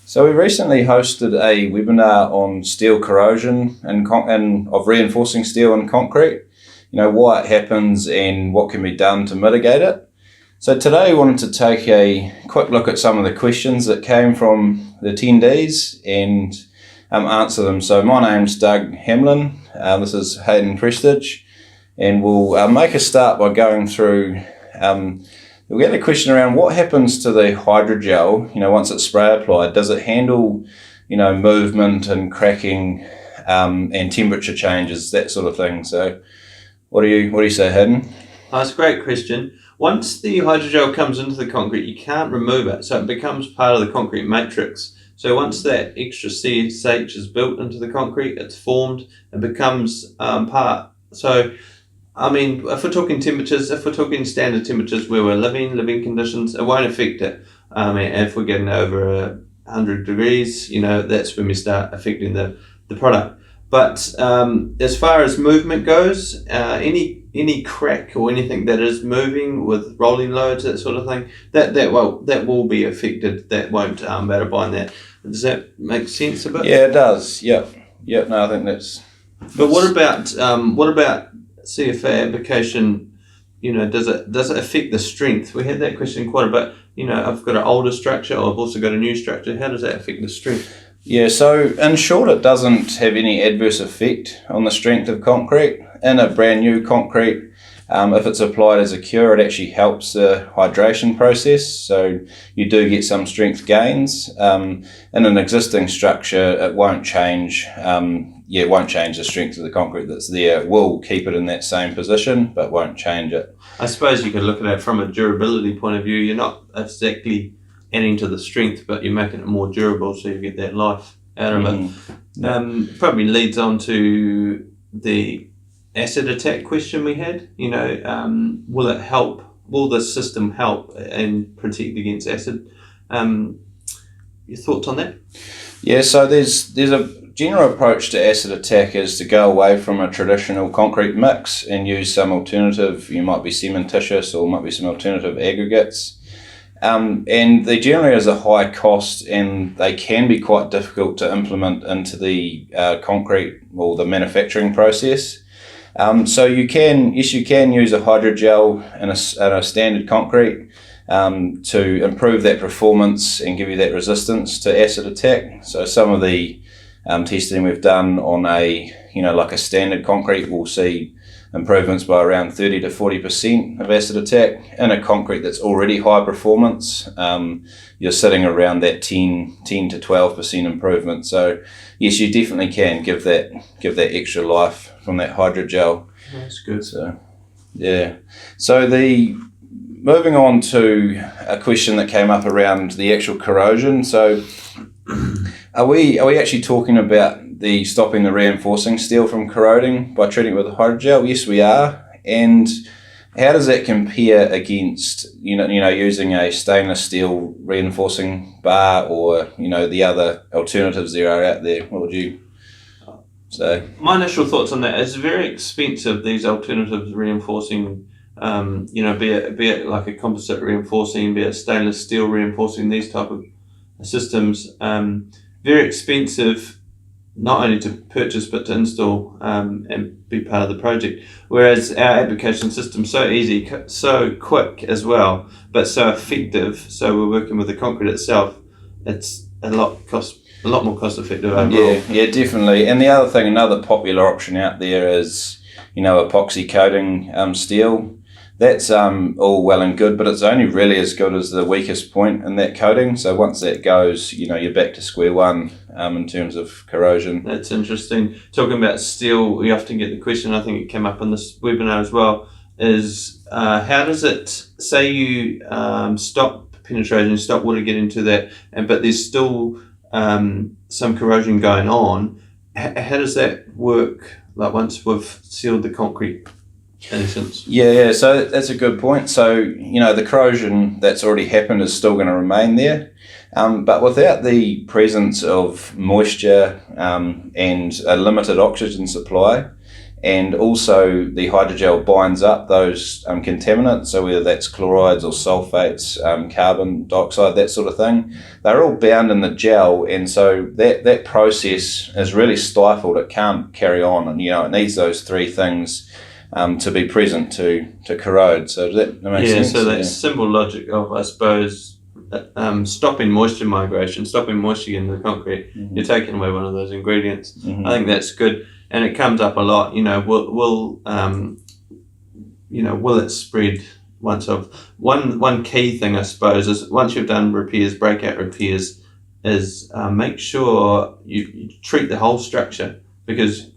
So we recently hosted a webinar on steel corrosion and of reinforcing steel and concrete, why it happens and what can be done to mitigate it. So today I wanted to take a quick look at some of the questions that came from the attendees and answer them. So my name's Doug Hamlin, this is Hayden Prestidge, and we'll make a start by going through we get a question around what happens to the hydrogel, once it's spray applied. Does it handle, movement and cracking and temperature changes, that sort of thing? So what do you say, Hayden? That's a great question. Once the hydrogel comes into the concrete, you can't remove it, so it becomes part of the concrete matrix. So once that extra CSH is built into the concrete, it's formed and becomes part. So if we're talking temperatures, if we're talking standard temperatures where we're living conditions, it won't affect it. If we're getting over 100 degrees, that's when we start affecting the product. But as far as movement goes, any crack or anything that is moving with rolling loads, that sort of thing, that will be affected. That won't matter by that. Does that make sense a bit? Yeah, it does. Yep. No, I think that's. But what about CFA application? Does it affect the strength? We had that question quite a bit. I've got an older structure, or I've also got a new structure. How does that affect the strength? Yeah, so in short, it doesn't have any adverse effect on the strength of concrete. In a brand new concrete, if it's applied as a cure, it actually helps the hydration process. So you do get some strength gains. In an existing structure, it won't change. It won't change the strength of the concrete that's there. It will keep it in that same position, but won't change it. I suppose you could look at it from a durability point of view. You're not exactly adding to the strength, but you're making it more durable, so you get that life out of it. Probably leads on to the acid attack question we had. Will it help? Will the system help and protect against acid? Your thoughts on that? Yeah, so there's a general approach to acid attack is to go away from a traditional concrete mix and use some alternative. You might be cementitious or might be some alternative aggregates. And they generally is a high cost, and they can be quite difficult to implement into the concrete or the manufacturing process. So you can use a hydrogel in a standard concrete to improve that performance and give you that resistance to acid attack. So some of the testing we've done on a standard concrete, we'll see improvements by around 30 to 40% of acid attack. In a concrete that's already high performance, you're sitting around that 10 to 12% improvement. So yes, you definitely can give that extra life from that hydrogel. That's good. So yeah. So moving on to a question that came up around the actual corrosion. So are we actually talking about stopping the reinforcing steel from corroding by treating it with a hydrogel? Yes, we are. And how does that compare against using a stainless steel reinforcing bar or the other alternatives there are out there? What would you say? My initial thoughts on that is very expensive. These alternatives reinforcing, be it like a composite reinforcing, be it stainless steel reinforcing, these type of systems, very expensive, not only to purchase but to install and be part of the project. Whereas our application system so easy, so quick as well, but so effective. So we're working with the concrete itself. It's a lot more cost effective overall. Yeah, definitely. And the other thing, another popular option out there is epoxy coating steel. That's all well and good, but it's only really as good as the weakest point in that coating. So once that goes, you're back to square one in terms of corrosion. That's interesting. Talking about steel, we often get the question, I think it came up on this webinar as well, is how does it, say you stop penetration, stop water getting into that, but there's still some corrosion going on, how does that work, like once we've sealed the concrete? In a sense. Yeah, so that's a good point. So, the corrosion that's already happened is still going to remain there. But without the presence of moisture and a limited oxygen supply, and also the hydrogel binds up those contaminants, so whether that's chlorides or sulfates, carbon dioxide, that sort of thing. They're all bound in the gel, and so that process is really stifled. It can't carry on, and it needs those three things to be present to corrode. So does that make sense? So that simple logic of, I suppose, stopping moisture migration, stopping moisture getting into the concrete, you're taking away one of those ingredients. I think that's good, and it comes up a lot. Will it spread once one key thing, I suppose, is once you've done repairs, breakout repairs, is make sure you treat the whole structure, because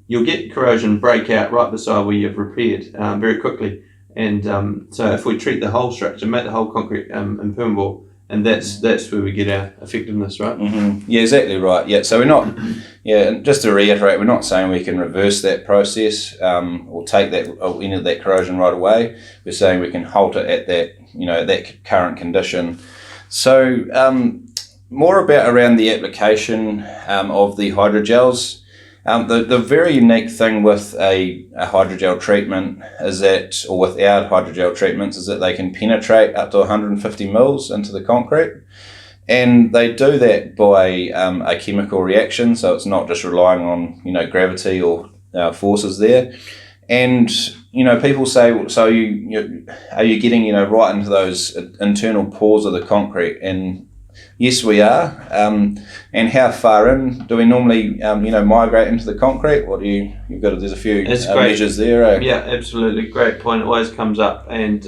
you'll get corrosion breakout right beside where you've repaired very quickly. And so if we treat the whole structure, make the whole concrete impermeable, and that's where we get our effectiveness, right? Yeah, exactly right. Yeah, so we're not, and just to reiterate, we're not saying we can reverse that process or take that or end of that corrosion right away. We're saying we can halt it at that, that current condition. So more around the application of the hydrogels. The very unique thing with a hydrogel treatment is that, or without hydrogel treatments, is that they can penetrate up to 150 mils into the concrete. And they do that by a chemical reaction, so it's not just relying on, gravity or forces there. And, people say, so are you getting, right into those internal pores of the concrete? And yes, we are. And how far in do we normally, migrate into the concrete? There's a few measures there. Eh? Yeah, absolutely. Great point. It always comes up. And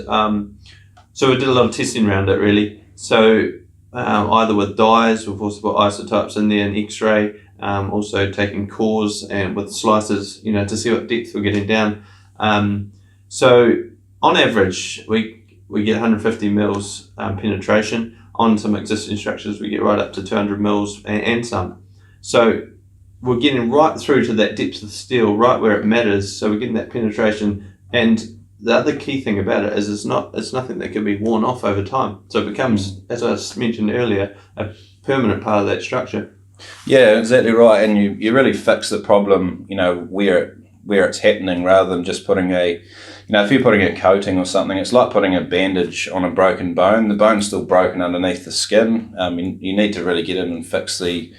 so we did a lot of testing around it, really. So either with dyes, we've also put isotopes in there, and X-ray, also taking cores and with slicers, to see what depth we're getting down. So on average, we get 150 mils penetration. On some existing structures, we get right up to 200 mils and some. So we're getting right through to that depth of steel, right where it matters. So we're getting that penetration. And the other key thing about it is it's nothing that can be worn off over time. So it becomes, as I mentioned earlier, a permanent part of that structure. Yeah, exactly right. And you really fix the problem, where it's happening, rather than just putting if you're putting a coating or something, it's like putting a bandage on a broken bone. The bone's still broken underneath the skin. You need to really get in and fix the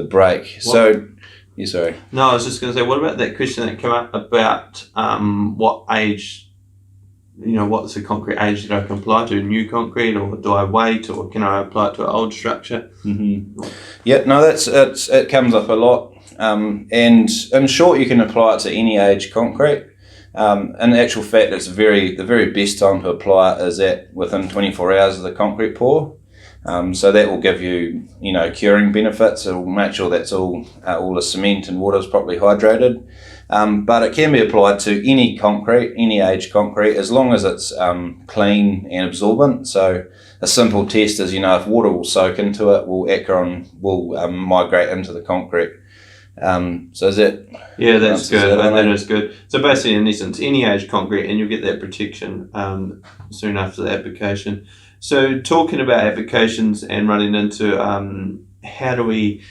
break. Sorry. No, I was just going to say, what about that question that came up about what age, what's the concrete age that I can apply to? New concrete, or do I wait, or can I apply it to an old structure? Yeah, no, it comes up a lot. And in short, you can apply it to any age concrete. In actual fact, the very best time to apply it is within 24 hours of the concrete pour. So that will give you, curing benefits. It will make sure that's all the cement and water is properly hydrated. But it can be applied to any concrete, any age concrete, as long as it's clean and absorbent. So a simple test is, if water will soak into it, will migrate into the concrete. So is that? Yeah, that's good. That is good. So basically, in essence, any age concrete, and you'll get that protection soon after the application. So talking about applications and running into how do we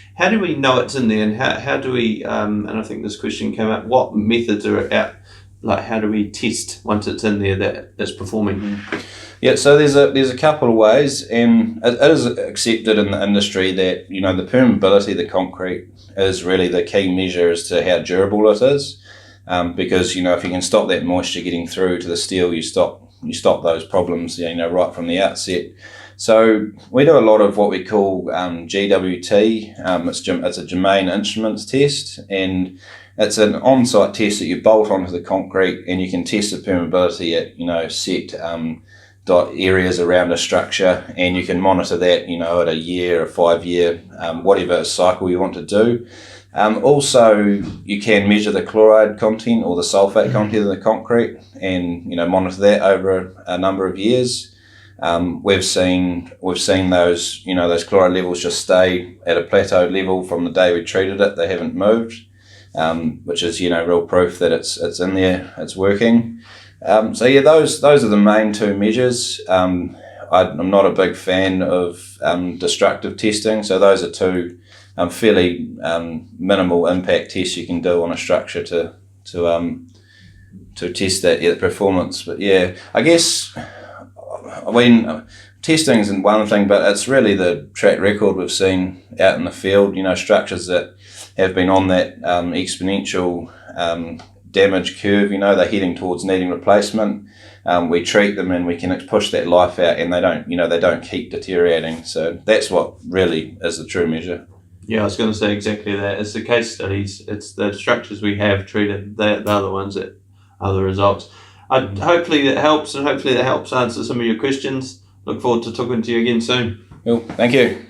know it's in there, and how do we and I think this question came up, what methods are out, like how do we test once it's in there that it's performing? Yeah, so there's a couple of ways, and it is accepted in the industry that the permeability of the concrete is really the key measure as to how durable it is, because if you can stop that moisture getting through to the steel, you stop those problems right from the outset. So we do a lot of what we call GWT. It's a germane instruments test, and it's an on-site test that you bolt onto the concrete, and you can test the permeability at set areas around a structure, and you can monitor that at a year, a 5-year, whatever cycle you want to do. Also, you can measure the chloride content or the sulfate content of the concrete, and monitor that over a number of years. We've seen those those chloride levels just stay at a plateaued level from the day we treated it. They haven't moved, which is real proof that it's in there, it's working. So yeah, those are the main two measures. I'm not a big fan of destructive testing, so those are two fairly minimal impact tests you can do on a structure to to test that performance. But yeah, I guess testing isn't one thing, but it's really the track record we've seen out in the field. Structures that have been on that exponential damage curve. They're heading towards needing replacement. We treat them and we can push that life out, and they don't keep deteriorating. So that's what really is the true measure. Yeah, I was going to say exactly that. It's the case studies. It's the structures we have treated. They're the ones that are the results. Hopefully that helps, and hopefully that helps answer some of your questions. Look forward to talking to you again soon. Well, thank you.